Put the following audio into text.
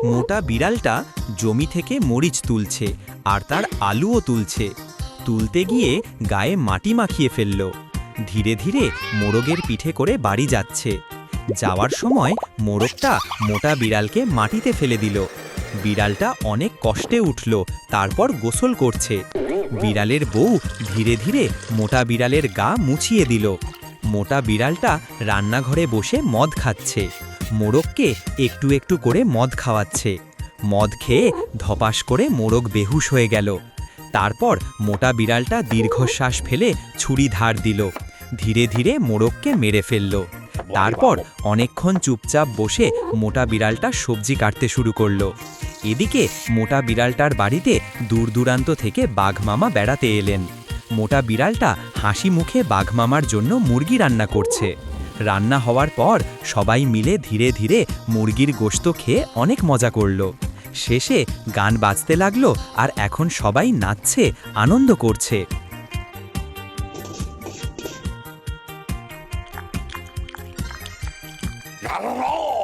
মোটা বিড়ালটা জমি থেকে মরিচ তুলছে আর তার আলুও তুলছে। তুলতে গিয়ে গায়ে মাটি মাখিয়ে ফেলল। ধীরে ধীরে মোরগের পিঠে করে বাড়ি যাচ্ছে। যাওয়ার সময় মোরগটা মোটা বিড়ালকে মাটিতে ফেলে দিল। বিড়ালটা অনেক কষ্টে উঠল, তারপর গোসল করছে। বিড়ালের বউ ধীরে ধীরে মোটা বিড়ালের গা মুছিয়ে দিল। মোটা বিড়ালটা রান্নাঘরে বসে মদ খাচ্ছে। মোরগকে একটু একটু করে মদ খাওয়াচ্ছে। মদ খেয়ে ধপাস করে মোরগ বেহুশ হয়ে গেল। তারপর মোটা বিড়ালটা দীর্ঘশ্বাস ফেলে ছুরি ধার দিল। ধীরে ধীরে মোরগকে মেরে ফেলল। তারপর অনেকক্ষণ চুপচাপ বসে মোটা বিড়ালটা সবজি কাটতে শুরু করলো। এদিকে মোটা বিড়ালটার বাড়িতে দূর দূরান্ত থেকে বাঘমামা বেড়াতে এলেন। মোটা বিড়ালটা হাসি মুখে বাঘমামার জন্য মুরগি রান্না করছে। রান্না হওয়ার পর সবাই মিলে ধীরে ধীরে মুরগির গোশত খেয়ে অনেক মজা করল। শেষে গান বাজতে লাগলো আর এখন সবাই নাচছে, আনন্দ করছে। La la la!